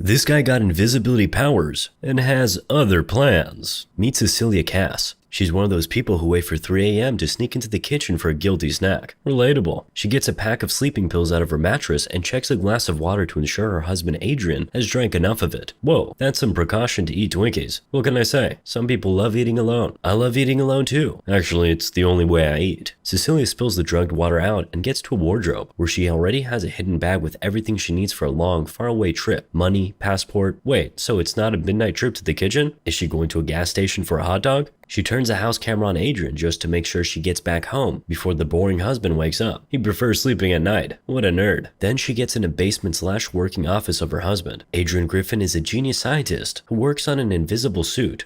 This guy got invisibility powers and has other plans. Meet Cecilia Cass. She's one of those people who wait for 3 a.m. to sneak into the kitchen for a guilty snack. Relatable. She gets a pack of sleeping pills out of her mattress and checks a glass of water to ensure her husband Adrian has drank enough of it. Whoa, that's some precaution to eat Twinkies. What can I say? Some people love eating alone. I love eating alone too. Actually, it's the only way I eat. Cecilia spills the drugged water out and gets to a wardrobe where she already has a hidden bag with everything she needs for a long, faraway trip. Money, passport. Wait, so it's not a midnight trip to the kitchen? Is she going to a gas station for a hot dog? She turns a house camera on Adrian just to make sure she gets back home before the boring husband wakes up. He prefers sleeping at night. What a nerd. Then she gets in a basement/working office of her husband. Adrian Griffin is a genius scientist who works on an invisible suit.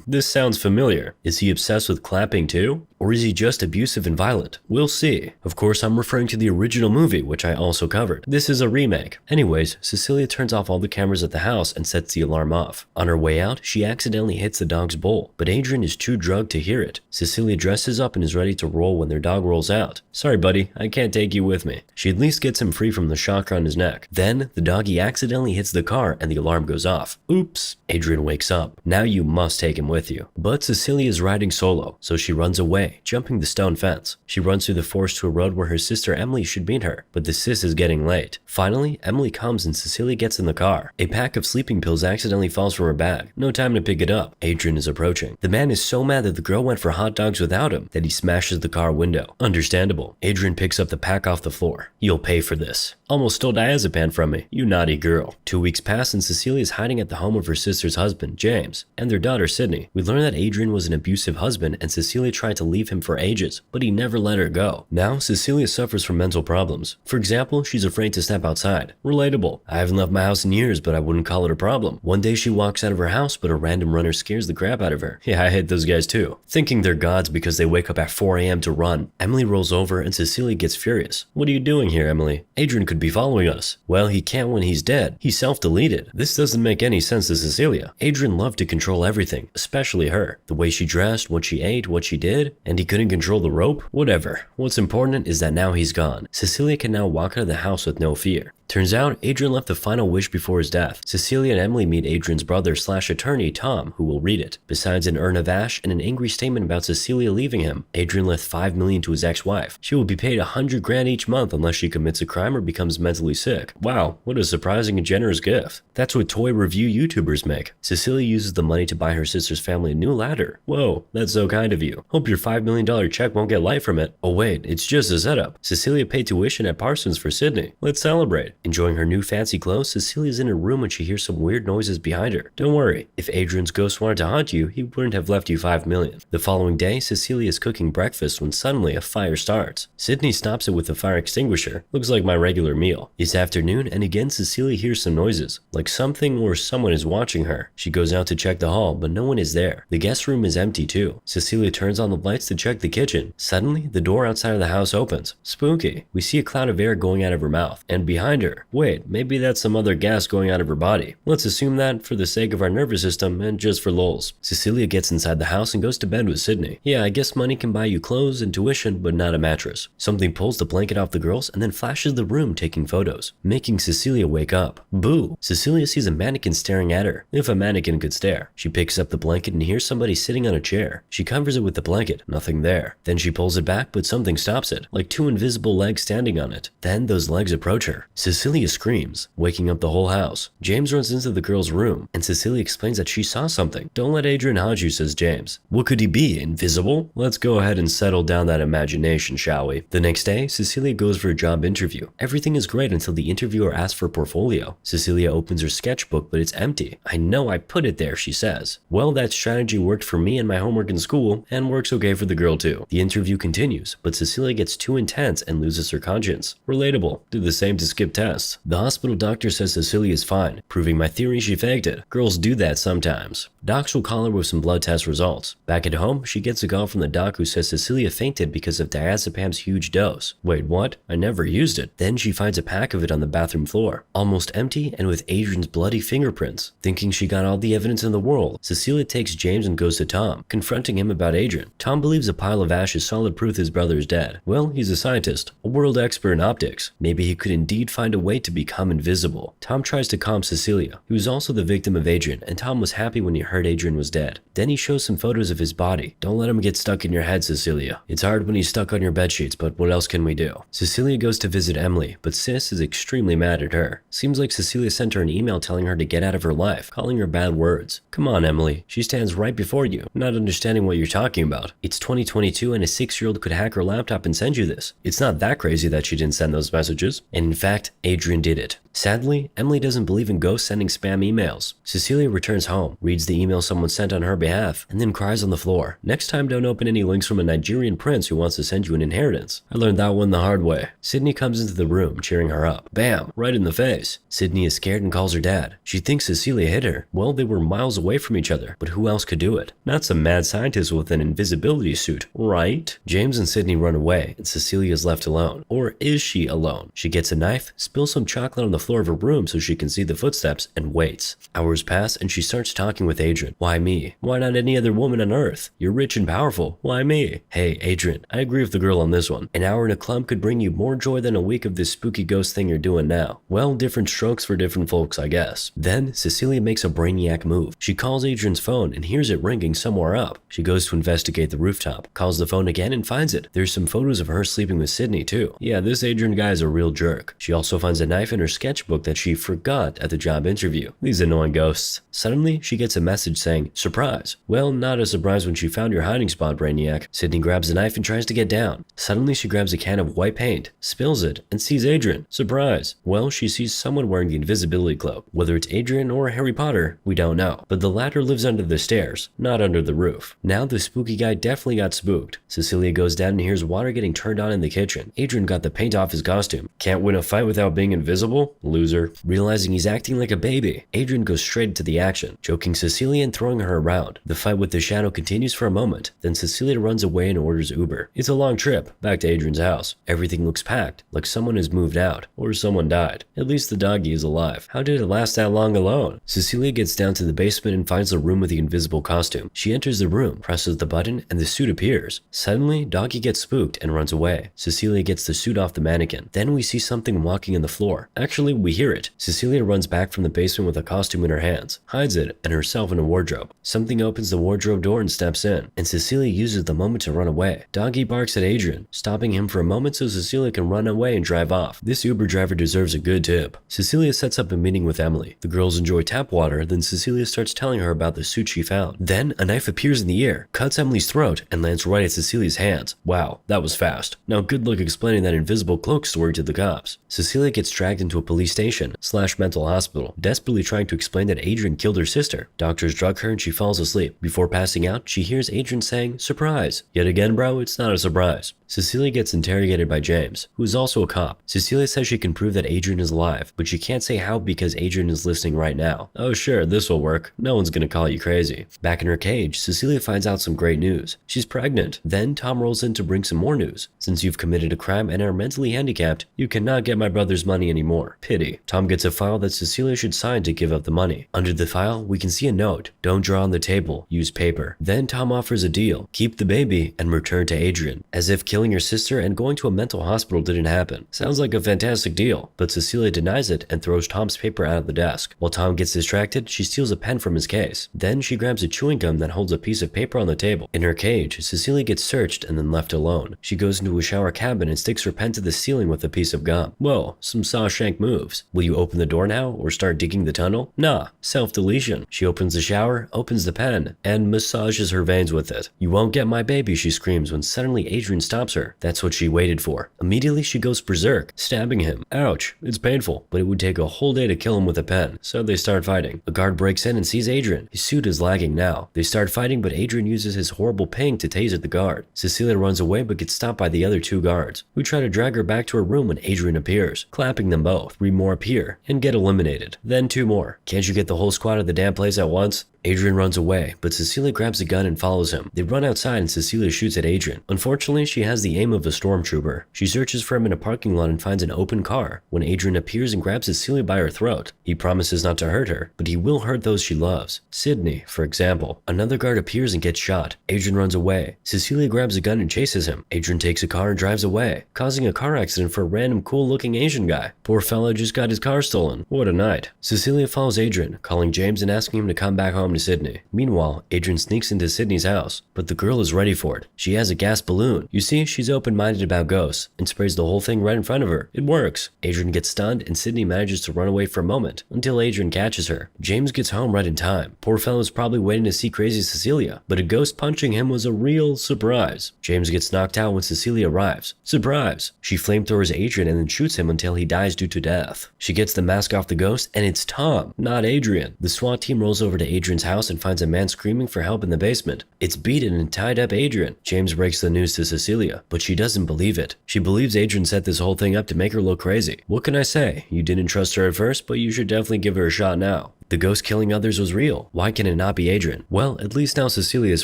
This sounds familiar. Is he obsessed with clapping too? Or is he just abusive and violent? We'll see. Of course, I'm referring to the original movie, which I also covered. This is a remake. Anyways, Cecilia turns off all the cameras at the house and sets the alarm off. On her way out, she accidentally hits the dog's bowl, but Adrian is too drugged to hear it. Cecilia dresses up and is ready to roll when their dog rolls out. Sorry buddy, I can't take you with me. She at least gets him free from the shock on his neck. Then, the doggy accidentally hits the car and the alarm goes off. Oops. Adrian wakes up. Now you must take him with you. But Cecilia is riding solo, so she runs away, jumping the stone fence. She runs through the forest to a road where her sister Emily should meet her, but the sis is getting late. Finally, Emily comes and Cecilia gets in the car. A pack of sleeping pills accidentally falls from her bag. No time to pick it up. Adrian is approaching. The man is so mad that the girl went for hot dogs without him that he smashes the car window. Understandable. Adrian picks up the pack off the floor. You'll pay for this. Almost stole diazepam from me, you naughty girl. 2 weeks pass and Cecilia is hiding at the home of her sister's husband, James, and their daughter, Sydney. We learn that Adrian was an abusive husband and Cecilia tried to leave him for ages, but he never let her go. Now, Cecilia suffers from mental problems. For example, she's afraid to step outside. Relatable. I haven't left my house in years, but I wouldn't call it a problem. One day she walks out of her house, but a random runner scares the crap out of her. Yeah, I hate those guys too. Thinking they're gods because they wake up at 4 a.m. to run. Emily rolls over and Cecilia gets furious. What are you doing here, Emily? Adrian could be following us. Well, he can't when he's dead. He self-deleted. This doesn't make any sense to Cecilia. Adrian loved to control everything, especially her. The way she dressed, what she ate, what she did, and he couldn't control the rope? Whatever. What's important is that now he's gone. Cecilia can now walk out of the house with no fear. Turns out, Adrian left the final wish before his death. Cecilia and Emily meet Adrian's brother/attorney, Tom, who will read it. Besides an urn of ash and an angry statement about Cecilia leaving him, Adrian left $5 million to his ex-wife. She will be paid $100 grand each month unless she commits a crime or becomes mentally sick. Wow, what a surprising and generous gift. That's what toy review YouTubers make. Cecilia uses the money to buy her sister's family a new ladder. Whoa, that's so kind of you. Hope your $5 million check won't get light from it. Oh wait, it's just a setup. Cecilia paid tuition at Parsons for Sydney. Let's celebrate. Enjoying her new fancy clothes, Cecilia's in her room when she hears some weird noises behind her. Don't worry, if Adrian's ghost wanted to haunt you, he wouldn't have left you $5 million. The following day, Cecilia is cooking breakfast when suddenly a fire starts. Sydney stops it with a fire extinguisher. Looks like my regular meal. It's afternoon and again Cecilia hears some noises, like something or someone is watching her. She goes out to check the hall, but no one is there. The guest room is empty too. Cecilia turns on the lights to check the kitchen. Suddenly, the door outside of the house opens. Spooky. We see a cloud of air going out of her mouth, and behind her, wait, maybe that's some other gas going out of her body. Let's assume that for the sake of our nervous system and just for lols. Cecilia gets inside the house and goes to bed with Sydney. Yeah, I guess money can buy you clothes and tuition, but not a mattress. Something pulls the blanket off the girls and then flashes the room taking photos, making Cecilia wake up. Boo! Cecilia sees a mannequin staring at her, if a mannequin could stare. She picks up the blanket and hears somebody sitting on a chair. She covers it with the blanket, nothing there. Then she pulls it back, but something stops it, like two invisible legs standing on it. Then those legs approach her. Cecilia screams, waking up the whole house. James runs into the girl's room, and Cecilia explains that she saw something. Don't let Adrian haunt you, says James. What could he be, invisible? Let's go ahead and settle down that imagination, shall we? The next day, Cecilia goes for a job interview. Everything is great until the interviewer asks for a portfolio. Cecilia opens her sketchbook, but it's empty. I know I put it there, she says. Well, that strategy worked for me and my homework in school, and works okay for the girl too. The interview continues, but Cecilia gets too intense and loses her conscience. Relatable. Do the same to skip tests. The hospital doctor says Cecilia is fine, proving my theory she faked it. Girls do that sometimes. Docs will call her with some blood test results. Back at home, she gets a call from the doc who says Cecilia fainted because of diazepam's huge dose. Wait, what? I never used it. Then she finds a pack of it on the bathroom floor, almost empty and with Adrian's bloody fingerprints. Thinking she got all the evidence in the world, Cecilia takes James and goes to Tom, confronting him about Adrian. Tom believes a pile of ash is solid proof his brother is dead. Well, he's a scientist, a world expert in optics. Maybe he could indeed find a wait to become invisible. Tom tries to calm Cecilia, who is also the victim of Adrian, and Tom was happy when he heard Adrian was dead. Then he shows some photos of his body. Don't let him get stuck in your head, Cecilia. It's hard when he's stuck on your bedsheets, but what else can we do? Cecilia goes to visit Emily, but Sis is extremely mad at her. Seems like Cecilia sent her an email telling her to get out of her life, calling her bad words. Come on, Emily. She stands right before you, not understanding what you're talking about. It's 2022 and a 6-year-old could hack her laptop and send you this. It's not that crazy that she didn't send those messages. And in fact, Adrian did it. Sadly, Emily doesn't believe in ghosts sending spam emails. Cecilia returns home, reads the email someone sent on her behalf, and then cries on the floor. Next time, don't open any links from a Nigerian prince who wants to send you an inheritance. I learned that one the hard way. Sydney comes into the room, cheering her up. Bam! Right in the face. Sydney is scared and calls her dad. She thinks Cecilia hit her. Well, they were miles away from each other, but who else could do it? Not some mad scientist with an invisibility suit, right? James and Sydney run away, and Cecilia is left alone. Or is she alone? She gets a knife, spills some chocolate on the floor of her room so she can see the footsteps, and waits. Hours pass, and she starts talking with Adrian. Why me? Why not any other woman on earth? You're rich and powerful. Why me? Hey, Adrian, I agree with the girl on this one. An hour in a club could bring you more joy than a week of this spooky ghost thing you're doing now. Well, different strokes for different folks, I guess. Then, Cecilia makes a brainiac move. She calls Adrian's phone and hears it ringing somewhere up. She goes to investigate the rooftop, calls the phone again and finds it. There's some photos of her sleeping with Sydney too. Yeah, this Adrian guy is a real jerk. She also finds a knife in her sketchbook that she forgot at the job interview. These annoying ghosts. Suddenly, she gets a message saying, surprise. Well, not a surprise when she found your hiding spot, Brainiac. Sydney grabs a knife and tries to get down. Suddenly, she grabs a can of white paint, spills it, and sees Adrian. Surprise. Well, she sees someone wearing the invisibility cloak. Whether it's Adrian or Harry Potter, we don't know. But the latter lives under the stairs, not under the roof. Now, the spooky guy definitely got spooked. Cecilia goes down and hears water getting turned on in the kitchen. Adrian got the paint off his costume. Can't win a fight without being invisible? Loser. Realizing he's acting like a baby, Adrian goes straight to the action, choking Cecilia and throwing her around. The fight with the shadow continues for a moment, then Cecilia runs away and orders Uber. It's a long trip, back to Adrian's house. Everything looks packed, like someone has moved out, or someone died. At least the doggy is alive. How did it last that long alone? Cecilia gets down to the basement and finds the room with the invisible costume. She enters the room, presses the button, and the suit appears. Suddenly, doggy gets spooked and runs away. Cecilia gets the suit off the mannequin. Then we see something walking in the floor. Actually, we hear it. Cecilia runs back from the basement with a costume in her hands, hides it, and herself in a wardrobe. Something opens the wardrobe door and steps in, and Cecilia uses the moment to run away. Doggy barks at Adrian, stopping him for a moment so Cecilia can run away and drive off. This Uber driver deserves a good tip. Cecilia sets up a meeting with Emily. The girls enjoy tap water, then Cecilia starts telling her about the suit she found. Then, a knife appears in the air, cuts Emily's throat, and lands right at Cecilia's hands. Wow, that was fast. Now good luck explaining that invisible cloak story to the cops. Cecilia gets dragged into a police station / mental hospital, desperately trying to explain that Adrian killed her sister. Doctors drug her and she falls asleep. Before passing out, she hears Adrian saying, surprise. Yet again, bro, it's not a surprise. Cecilia gets interrogated by James, who is also a cop. Cecilia says she can prove that Adrian is alive, but she can't say how because Adrian is listening right now. Oh sure, this will work. No one's gonna call you crazy. Back in her cage, Cecilia finds out some great news. She's pregnant. Then Tom rolls in to bring some more news. Since you've committed a crime and are mentally handicapped, you cannot get my brother's money anymore. Pity. Tom gets a file that Cecilia should sign to give up the money. Under the file, we can see a note. Don't draw on the table, use paper. Then Tom offers a deal. Keep the baby and return to Adrian. As if killing your sister and going to a mental hospital didn't happen. Sounds like a fantastic deal, but Cecilia denies it and throws Tom's paper out of the desk. While Tom gets distracted, she steals a pen from his case. Then she grabs a chewing gum that holds a piece of paper on the table. In her cage, Cecilia gets searched and then left alone. She goes into a shower cabin and sticks her pen to the ceiling with a piece of gum. Whoa, some Shawshank moves. Will you open the door now or start digging the tunnel? Nah, self-deletion. She opens the shower, opens the pen, and massages her veins with it. You won't get my baby, she screams when suddenly Adrian stops her. That's what she waited for. Immediately she goes berserk, stabbing him. Ouch, it's painful, but it would take a whole day to kill him with a pen, so they start fighting. A guard breaks in and sees Adrian. His suit is lagging now. They start fighting, but Adrian uses his horrible ping to taser the guard. Cecilia runs away but gets stopped by the other two guards, who try to drag her back to her room when Adrian appears, clapping them both. 3 more appear and get eliminated. Then 2 more. Can't you get the whole squad of the damn place at once? Adrian runs away, but Cecilia grabs a gun and follows him. They run outside and Cecilia shoots at Adrian. Unfortunately, she has has the aim of a stormtrooper. She searches for him in a parking lot and finds an open car when Adrian appears and grabs Cecilia by her throat. He promises not to hurt her, but he will hurt those she loves. Sydney, for example. Another guard appears and gets shot. Adrian runs away. Cecilia grabs a gun and chases him. Adrian takes a car and drives away, causing a car accident for a random cool-looking Asian guy. Poor fella just got his car stolen. What a night. Cecilia follows Adrian, calling James and asking him to come back home to Sydney. Meanwhile, Adrian sneaks into Sydney's house, but the girl is ready for it. She has a gas balloon. You see, she's open-minded about ghosts and sprays the whole thing right in front of her. It works. Adrian gets stunned and Sydney manages to run away for a moment until Adrian catches her. James gets home right in time. Poor fellow's probably waiting to see crazy Cecilia, but a ghost punching him was a real surprise. James gets knocked out when Cecilia arrives. Surprise! She flamethrowers Adrian and then shoots him until he dies due to death. She gets the mask off the ghost and it's Tom, not Adrian. The SWAT team rolls over to Adrian's house and finds a man screaming for help in the basement. It's beaten and tied up Adrian. James breaks the news to Cecilia, but she doesn't believe it. She believes Adrian set this whole thing up to make her look crazy. What can I say? You didn't trust her at first, but you should definitely give her a shot now. The ghost killing others was real. Why can it not be Adrian? Well, at least now Cecilia is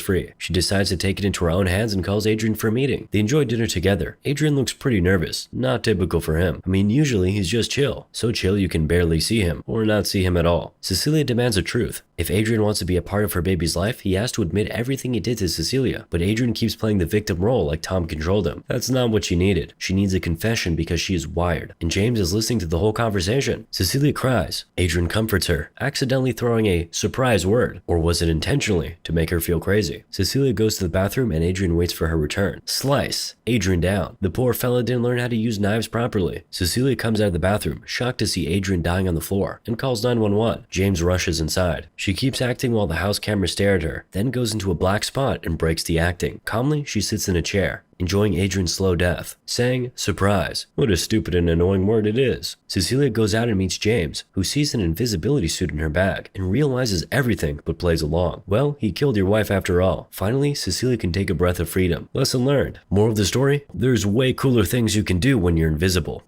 free. She decides to take it into her own hands and calls Adrian for a meeting. They enjoy dinner together. Adrian looks pretty nervous. Not typical for him. I mean, usually he's just chill. So chill you can barely see him, or not see him at all. Cecilia demands the truth. If Adrian wants to be a part of her baby's life, he has to admit everything he did to Cecilia. But Adrian keeps playing the victim role like Tom controlled him. That's not what she needed. She needs a confession because she is wired. And James is listening to the whole conversation. Cecilia cries. Adrian comforts her, accidentally throwing a surprise word. Or was it intentionally to make her feel crazy? Cecilia goes to the bathroom and Adrian waits for her return. Slice. Adrian down. The poor fella didn't learn how to use knives properly. Cecilia comes out of the bathroom, shocked to see Adrian dying on the floor, and calls 911. James rushes inside. She keeps acting while the house cameras stare at her, then goes into a black spot and breaks the acting. Calmly, she sits in a chair, enjoying Adrian's slow death, saying, surprise. What a stupid and annoying word it is. Cecilia goes out and meets James, who sees an invisibility suit in her bag and realizes everything but plays along. Well, he killed your wife after all. Finally, Cecilia can take a breath of freedom. Lesson learned. Moral of the story? There's way cooler things you can do when you're invisible.